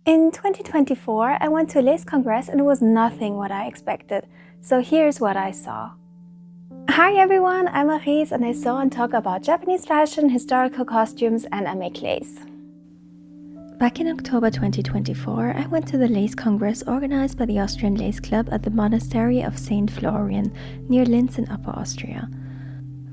In 2024, I went to a lace congress and it was nothing what I expected. So here's what I saw. Hi everyone, I'm Auris and I sew and talk about Japanese fashion, historical costumes, and I make lace. Back in October 2024, I went to the lace congress organized by the Austrian Lace Club at the Monastery of St. Florian, near Linz in Upper Austria.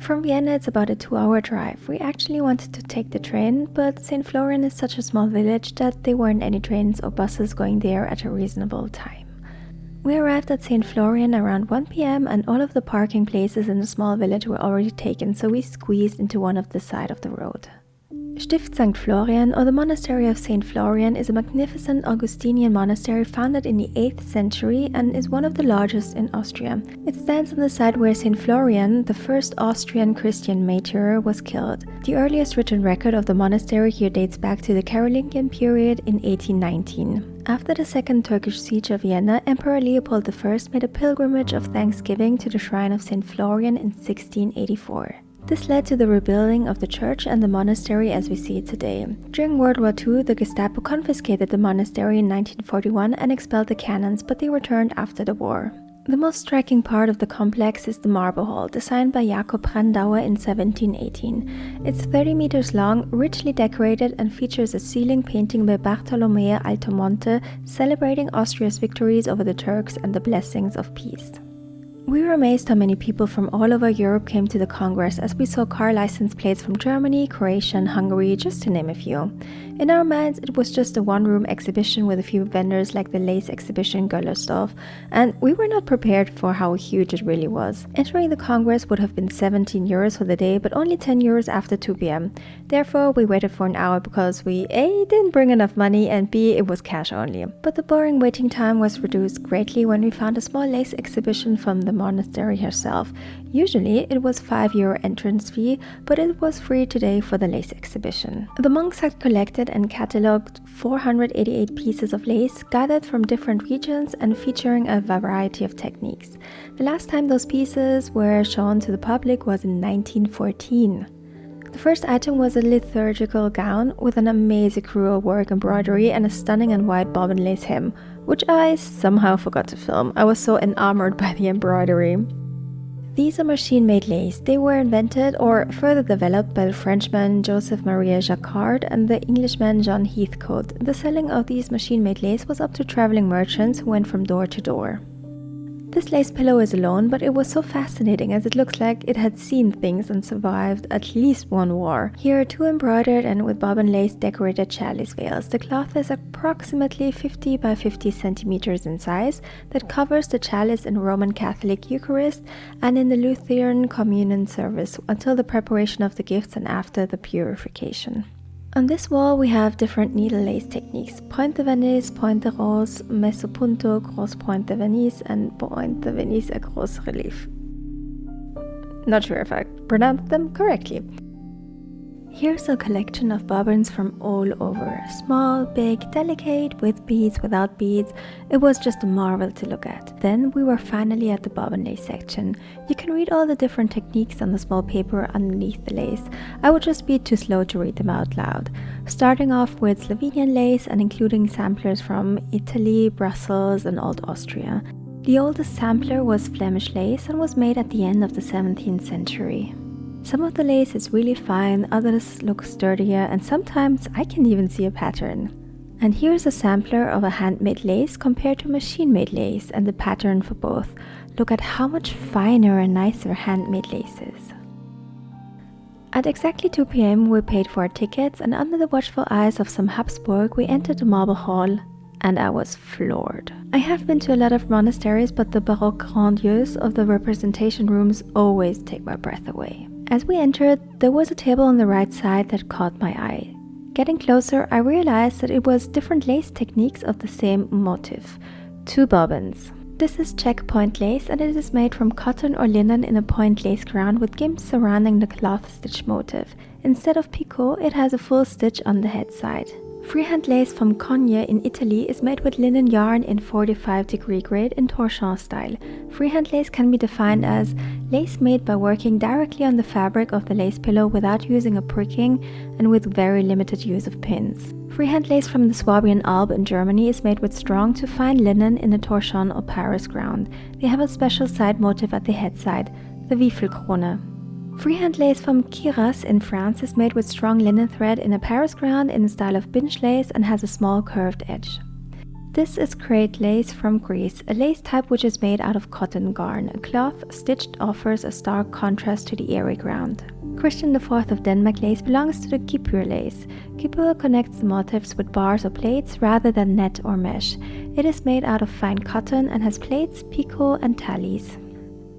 From Vienna, it's about a 2-hour drive. We actually wanted to take the train, but St. Florian is such a small village that there weren't any trains or buses going there at a reasonable time. We arrived at St. Florian around 1 p.m. and all of the parking places in the small village were already taken, so we squeezed into one of the side of the road. Stift St. Florian, or the Monastery of St. Florian, is a magnificent Augustinian monastery founded in the 8th century and is one of the largest in Austria. It stands on the site where St. Florian, the first Austrian Christian martyr, was killed. The earliest written record of the monastery here dates back to the Carolingian period in 1819. After the Second Turkish siege of Vienna, Emperor Leopold I made a pilgrimage of thanksgiving to the shrine of St. Florian in 1684. This led to the rebuilding of the church and the monastery as we see it today. During World War II, the Gestapo confiscated the monastery in 1941 and expelled the canons, but they returned after the war. The most striking part of the complex is the Marble Hall, designed by Jakob Brandauer in 1718. It's 30 meters long, richly decorated, and features a ceiling painting by Bartolomeo Altomonte celebrating Austria's victories over the Turks and the blessings of peace. We were amazed how many people from all over Europe came to the Congress, as we saw car license plates from Germany, Croatia and Hungary, just to name a few. In our minds, it was just a one-room exhibition with a few vendors like the lace exhibition Göllersdorf, and we were not prepared for how huge it really was. Entering the Congress would have been 17 euros for the day, but only 10 euros after 2 p.m. Therefore, we waited for an hour because we A. didn't bring enough money and B. it was cash only. But the boring waiting time was reduced greatly when we found a small lace exhibition from the monastery herself. Usually, it was €5 entrance fee, but it was free today for the lace exhibition. The monks had collected and catalogued 488 pieces of lace gathered from different regions and featuring a variety of techniques. The last time those pieces were shown to the public was in 1914. The first item was a liturgical gown with an amazing crewel work embroidery and a stunning and white bobbin lace hem, which I somehow forgot to film. I was so enamored by the embroidery. These are machine-made lace. They were invented or further developed by the Frenchman Joseph Maria Jacquard and the Englishman John Heathcote. The selling of these machine-made lace was up to traveling merchants who went from door to door. This lace pillow is alone, but it was so fascinating as it looks like it had seen things and survived at least one war. Here are 2 embroidered and with bobbin lace decorated chalice veils. The cloth is approximately 50 by 50 centimeters in size that covers the chalice in Roman Catholic Eucharist and in the Lutheran communion service until the preparation of the gifts and after the purification. On this wall we have different needle lace techniques: Point de Venise, Point de Rose, Messo Punto, Gros Point de Venise, and Point de Venise à Gros Relief. Not sure if I pronounced them correctly. Here's a collection of bobbins from all over. Small, big, delicate, with beads, without beads. It was just a marvel to look at. Then we were finally at the bobbin lace section. You can read all the different techniques on the small paper underneath the lace. I would just be too slow to read them out loud. Starting off with Slovenian lace and including samplers from Italy, Brussels and Old Austria. The oldest sampler was Flemish lace and was made at the end of the 17th century. Some of the lace is really fine, others look sturdier, and sometimes I can even see a pattern. And here's a sampler of a handmade lace compared to machine-made lace and the pattern for both. Look at how much finer and nicer handmade lace is. At exactly 2 p.m. we paid for our tickets, and under the watchful eyes of some Habsburg we entered the Marble Hall, and I was floored. I have been to a lot of monasteries, but the Baroque grandiose of the representation rooms always take my breath away. As we entered, there was a table on the right side that caught my eye. Getting closer, I realized that it was different lace techniques of the same motif. 2 bobbins. This is check point lace and it is made from cotton or linen in a point lace ground with gimps surrounding the cloth stitch motif. Instead of picot, it has a full stitch on the head side. Freehand lace from Cogne in Italy is made with linen yarn in 45-degree grade in torchon style. Freehand lace can be defined as lace made by working directly on the fabric of the lace pillow without using a pricking and with very limited use of pins. Freehand lace from the Swabian Alb in Germany is made with strong to fine linen in a torchon or Paris ground. They have a special side motif at the head side, the Wiefelkrone. Freehand lace from Kiras in France is made with strong linen thread in a Paris ground in the style of binge lace and has a small curved edge. This is crepe lace from Greece, a lace type which is made out of cotton garn. A cloth stitched offers a stark contrast to the airy ground. Christian IV of Denmark lace belongs to the Kipur lace. Kipur connects the motifs with bars or plates rather than net or mesh. It is made out of fine cotton and has plates, picot and tallies.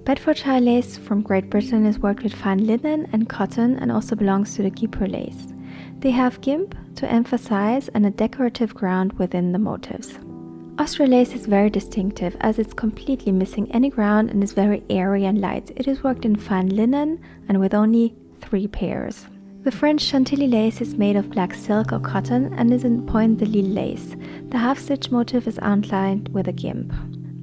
Bedfordshire lace from Great Britain is worked with fine linen and cotton and also belongs to the Kipur lace. They have gimp to emphasize and a decorative ground within the motifs. Austria lace is very distinctive as it's completely missing any ground and is very airy and light. It is worked in fine linen and with only 3 pairs. The French Chantilly lace is made of black silk or cotton and is in point de Lille lace. The half-stitch motif is outlined with a gimp.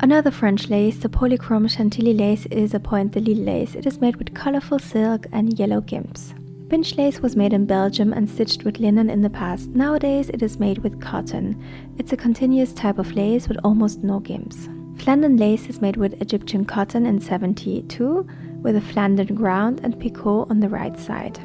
Another French lace, the polychrome Chantilly lace, is a point de Lille lace. It is made with colorful silk and yellow gimps. Binge lace was made in Belgium and stitched with linen in the past. Nowadays it is made with cotton. It's a continuous type of lace with almost no gimps. Flandern lace is made with Egyptian cotton in 72 with a Flandern ground and picot on the right side.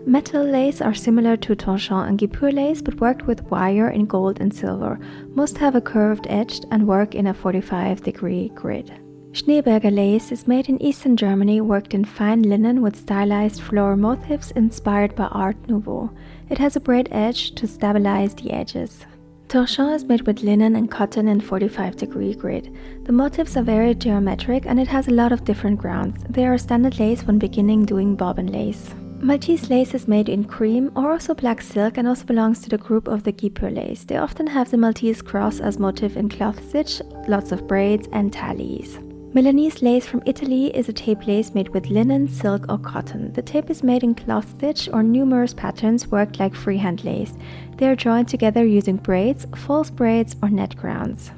Metal lace are similar to torchon and guipure lace but worked with wire in gold and silver. Most have a curved edge and work in a 45-degree grid. Schneeberger lace is made in eastern Germany, worked in fine linen with stylized floral motifs inspired by Art Nouveau. It has a braid edge to stabilize the edges. Torchon is made with linen and cotton in 45-degree grid. The motifs are very geometric and it has a lot of different grounds. They are standard lace when beginning doing bobbin lace. Maltese lace is made in cream or also black silk and also belongs to the group of the guipure lace. They often have the Maltese cross as motif in cloth stitch, lots of braids and tallies. Milanese lace from Italy is a tape lace made with linen, silk or cotton. The tape is made in cloth stitch or numerous patterns worked like freehand lace. They are joined together using braids, false braids or net grounds.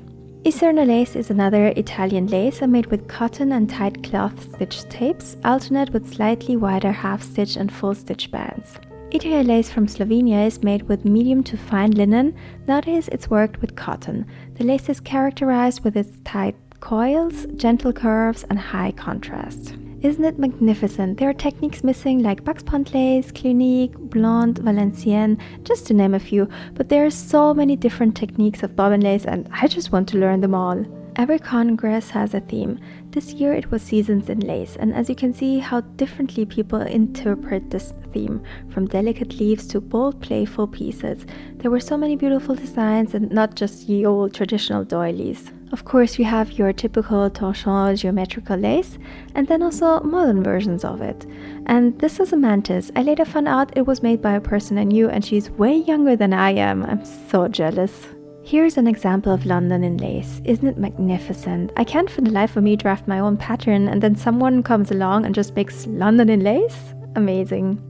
Iserna lace is another Italian lace made with cotton and tight cloth stitch tapes, alternate with slightly wider half stitch and full stitch bands. Idria lace from Slovenia is made with medium to fine linen. Nowadays it's worked with cotton. The lace is characterized with its tight coils, gentle curves and high contrast. Isn't it magnificent? There are techniques missing like Buxpont lace, Clinique, Blonde, Valenciennes, just to name a few, but there are so many different techniques of bobbin lace and I just want to learn them all. Every congress has a theme. This year it was Seasons in Lace, and as you can see how differently people interpret this theme, from delicate leaves to bold playful pieces. There were so many beautiful designs and not just the old traditional doilies. Of course you have your typical torchon geometrical lace and then also modern versions of it. And this is a mantis. I later found out it was made by a person I knew and she's way younger than I am. I'm so jealous. Here's an example of London in lace. Isn't it magnificent? I can't for the life of me draft my own pattern and then someone comes along and just makes London in lace? Amazing.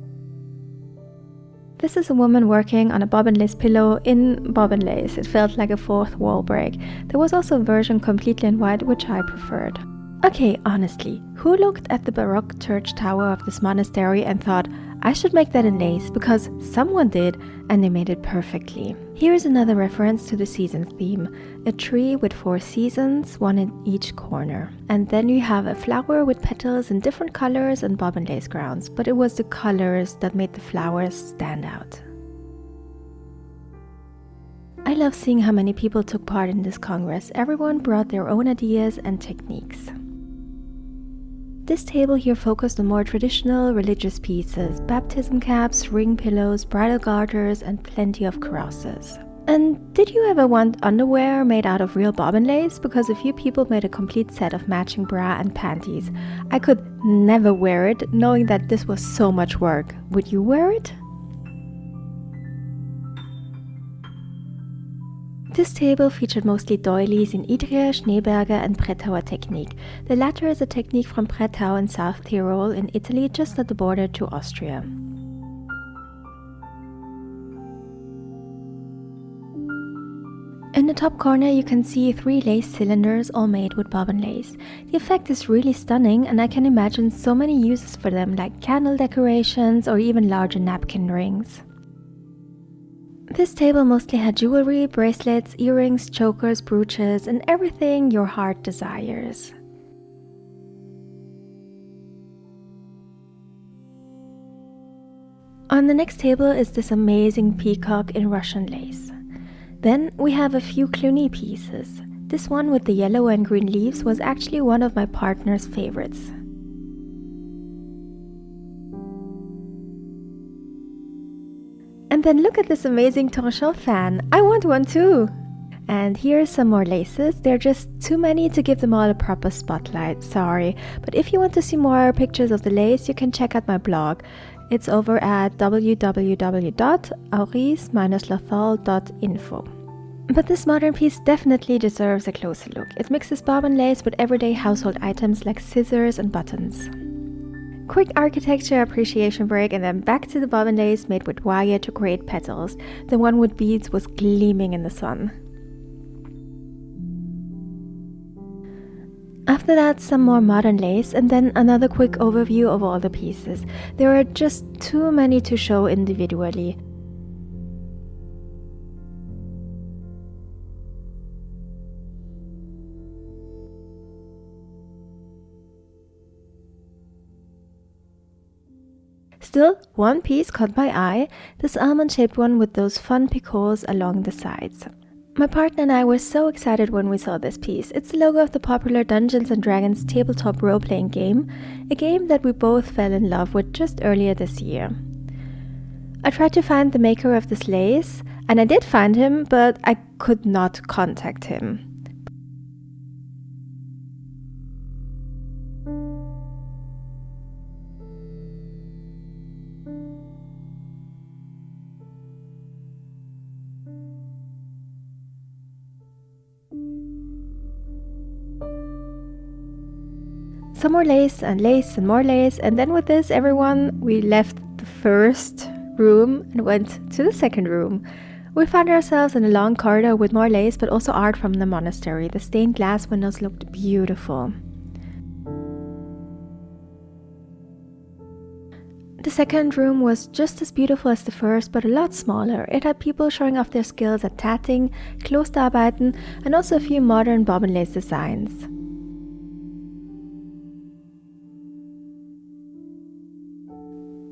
This is a woman working on a bobbin lace pillow in bobbin lace. It felt like a fourth wall break. There was also a version completely in white, which I preferred. Okay, honestly, who looked at the Baroque church tower of this monastery and thought, I should make that in lace, because someone did and they made it perfectly. Here is another reference to the seasons theme. A tree with 4 seasons, one in each corner. And then you have a flower with petals in different colors and bobbin lace grounds, but it was the colors that made the flowers stand out. I love seeing how many people took part in this congress. Everyone brought their own ideas and techniques. This table here focused on more traditional religious pieces, baptism caps, ring pillows, bridal garters, and plenty of crosses. And did you ever want underwear made out of real bobbin lace? Because a few people made a complete set of matching bra and panties. I could never wear it, knowing that this was so much work. Would you wear it? This table featured mostly doilies in Idria, Schneeberger and Brettauer technique. The latter is a technique from Brettau in South Tyrol in Italy, just at the border to Austria. In the top corner you can see 3 lace cylinders all made with bobbin lace. The effect is really stunning and I can imagine so many uses for them, like candle decorations or even larger napkin rings. This table mostly had jewelry, bracelets, earrings, chokers, brooches, and everything your heart desires. On the next table is this amazing peacock in Russian lace. Then we have a few Cluny pieces. This one with the yellow and green leaves was actually one of my partner's favorites. And then look at this amazing torchon fan. I want one too! And here's some more laces. They're just too many to give them all a proper spotlight, sorry. But if you want to see more pictures of the lace, you can check out my blog. It's over at www.auris-lothol.info. But this modern piece definitely deserves a closer look. It mixes bobbin lace with everyday household items like scissors and buttons. Quick architecture appreciation break, and then back to the bobbin lace made with wire to create petals. The one with beads was gleaming in the sun. After that, some more modern lace, and then another quick overview of all the pieces. There are just too many to show individually. Still, one piece caught my eye, this almond-shaped one with those fun picots along the sides. My partner and I were so excited when we saw this piece. It's the logo of the popular Dungeons & Dragons tabletop role-playing game, a game that we both fell in love with just earlier this year. I tried to find the maker of this lace, and I did find him, but I could not contact him. Some more lace and more lace, and then with this, everyone, we left the first room and went to the second room. We found ourselves in a long corridor with more lace, but also art from the monastery. The stained glass windows looked beautiful. The second room was just as beautiful as the first, but a lot smaller. It had people showing off their skills at tatting, Klosterarbeiten, and also a few modern bobbin lace designs.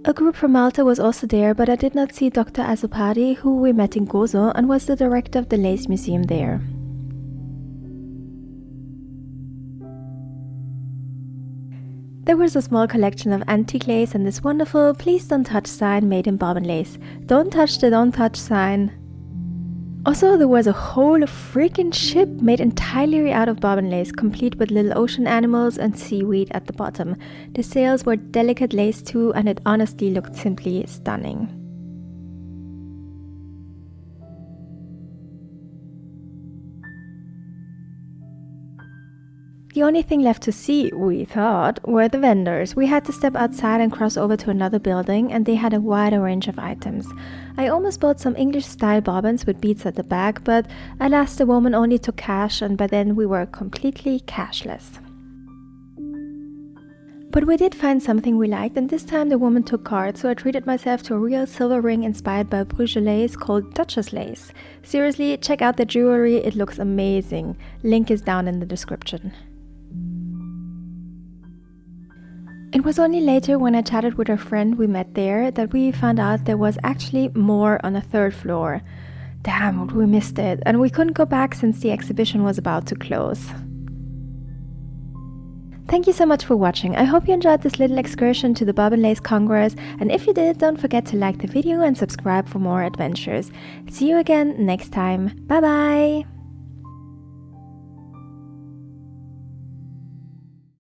A group from Malta was also there, but I did not see Dr. Azzopardi, who we met in Gozo and was the director of the Lace Museum there. There was a small collection of antique lace and this wonderful "Please don't touch" sign made in bobbin lace. Don't touch the "don't touch" sign. Also, there was a whole freaking ship made entirely out of bobbin lace, complete with little ocean animals and seaweed at the bottom. The sails were delicate lace too, and it honestly looked simply stunning. The only thing left to see, we thought, were the vendors. We had to step outside and cross over to another building, and they had a wider range of items. I almost bought some English-style bobbins with beads at the back, but alas, the woman only took cash, and by then we were completely cashless. But we did find something we liked, and this time the woman took cards, so I treated myself to a real silver ring inspired by Bruges lace called Duchess lace. Seriously, check out the jewelry, it looks amazing. Link is down in the description. It was only later, when I chatted with a friend we met there, that we found out there was actually more on a third floor. Damn, we missed it, and we couldn't go back since the exhibition was about to close. Thank you so much for watching. I hope you enjoyed this little excursion to the Bobbin Lace Congress, and if you did, don't forget to like the video and subscribe for more adventures. See you again next time. Bye bye!